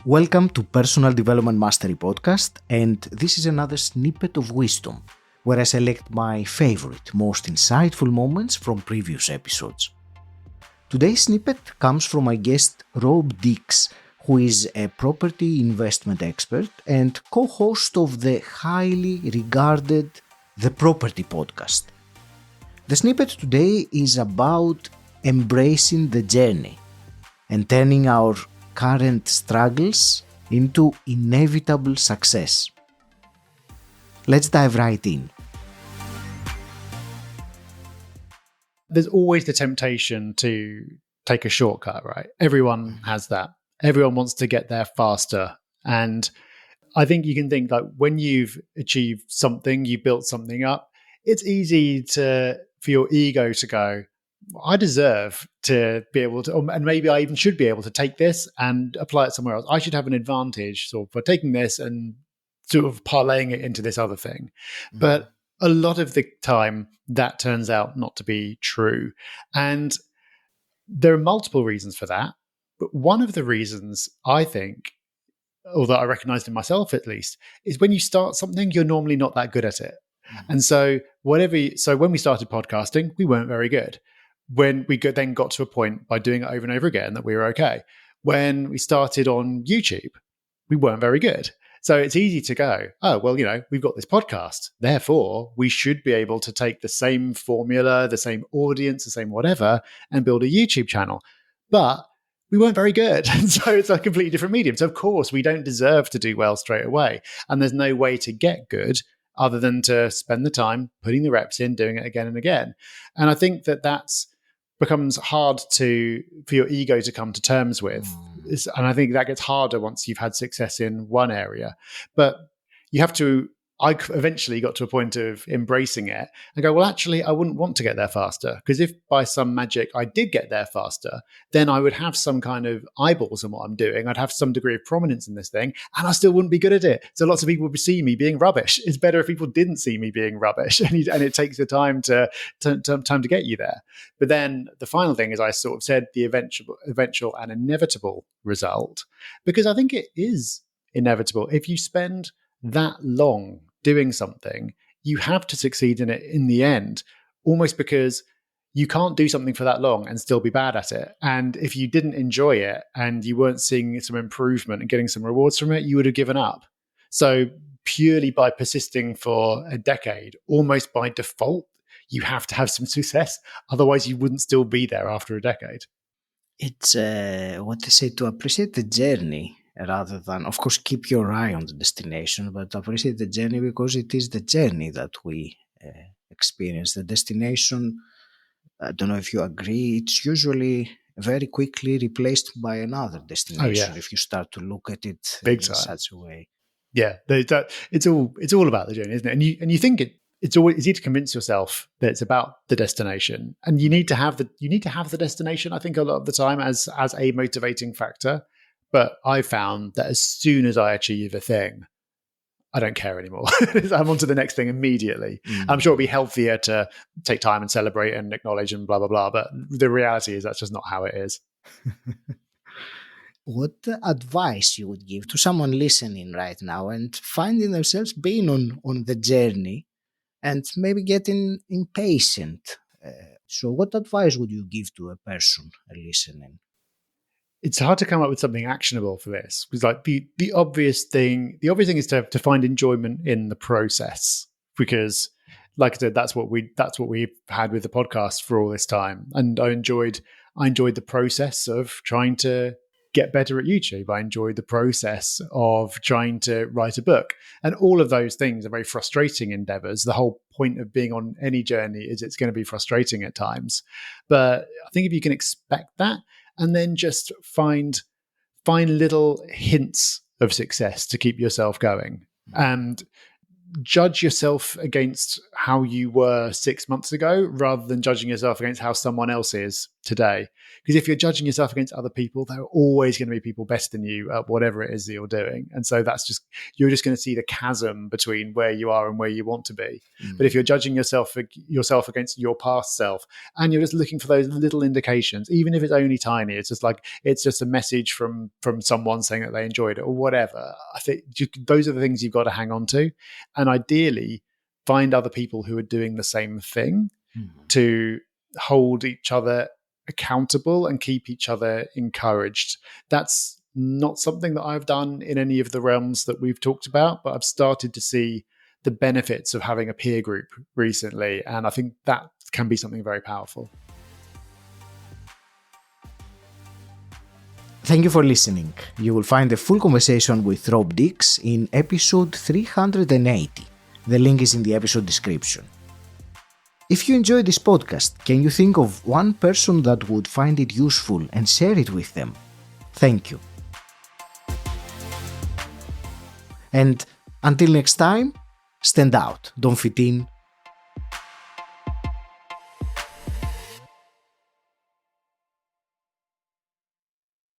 Welcome to Personal Development Mastery Podcast, and this is another snippet of wisdom, where I select my favorite, most insightful moments from previous episodes. Today's snippet comes from my guest Rob Dix, who is a property investment expert and co-host of the highly regarded The Property Podcast. The snippet today is about embracing the journey and turning our current struggles into inevitable success. Let's dive right in. There's always the temptation to take a shortcut, right? Everyone has that. Everyone wants to get there faster. And I think you can think like when you've achieved something, you built something up, it's easy for your ego to go, I deserve to be able to, and maybe I even should be able to take this and apply it somewhere else. I should have an advantage for taking this and sort of parlaying it into this other thing. Mm. But a lot of the time that turns out not to be true. And there are multiple reasons for that. But one of the reasons I think, or that I recognized in myself at least, is when you start something, you're normally not that good at it. Mm. And so when we started podcasting, we weren't very good. When we then got to a point by doing it over and over again that we were okay. When we started on YouTube, we weren't very good. So it's easy to go, oh, well, we've got this podcast. Therefore, we should be able to take the same formula, the same audience, the same whatever, and build a YouTube channel. But we weren't very good. And so it's a completely different medium. So of course, we don't deserve to do well straight away. And there's no way to get good other than to spend the time putting the reps in, doing it again and again. And I think that's becomes hard for your ego to come to terms with. And I think that gets harder once you've had success in one area. But I eventually got to a point of embracing it and go, well, actually, I wouldn't want to get there faster. Because if by some magic I did get there faster, then I would have some kind of eyeballs in what I'm doing. I'd have some degree of prominence in this thing, and I still wouldn't be good at it. So lots of people would see me being rubbish. It's better if people didn't see me being rubbish, and it takes the time to get you there. But then the final thing is I sort of said the eventual and inevitable result, because I think it is inevitable. If you spend that long doing something, you have to succeed in it in the end, almost because you can't do something for that long and still be bad at it. And if you didn't enjoy it and you weren't seeing some improvement and getting some rewards from it, you would have given up. So purely by persisting for a decade, almost by default, you have to have some success. Otherwise, you wouldn't still be there after a decade. It's what they say, to appreciate the journey rather than, of course, keep your eye on the destination, but appreciate the journey, because it is the journey that we experience. The destination, I don't know if you agree, it's usually very quickly replaced by another destination. If you start to look at it in such a way. Yeah, it's all about the journey, isn't it? And you think it's always easy to convince yourself that it's about the destination, and you need to have the destination, I think, a lot of the time as a motivating factor. But I found that as soon as I achieve a thing, I don't care anymore. I'm on to the next thing immediately. I'm sure it'd be healthier to take time and celebrate and acknowledge and blah, blah, blah. But the reality is that's just not how it is. What advice you would give to someone listening right now and finding themselves being on the journey and maybe getting impatient? So what advice would you give to a person listening? It's hard to come up with something actionable for this, because like the obvious thing is to find enjoyment in the process, because like I said, that's what we've had with the podcast for all this time. And I enjoyed the process of trying to get better at YouTube. I enjoyed the process of trying to write a book, and all of those things are very frustrating endeavors. The whole point of being on any journey is it's going to be frustrating at times. But I think if you can expect that, and then just find little hints of success to keep yourself going, and judge yourself against how you were 6 months ago, rather than judging yourself against how someone else is today. Because if you're judging yourself against other people, there are always going to be people better than you at whatever it is that you're doing. And so you're just going to see the chasm between where you are and where you want to be. But if you're judging yourself against your past self, and you're just looking for those little indications, even if it's only tiny, it's just a message from someone saying that they enjoyed it or whatever. I think those are the things you've got to hang on to. And ideally, find other people who are doing the same thing to hold each other accountable and keep each other encouraged. That's not something that I've done in any of the realms that we've talked about, but I've started to see the benefits of having a peer group recently. And I think that can be something very powerful. Thank you for listening. You will find the full conversation with Rob Dix in episode 380. The link is in the episode description. If you enjoy this podcast, can you think of one person that would find it useful and share it with them? Thank you. And until next time, stand out, don't fit in,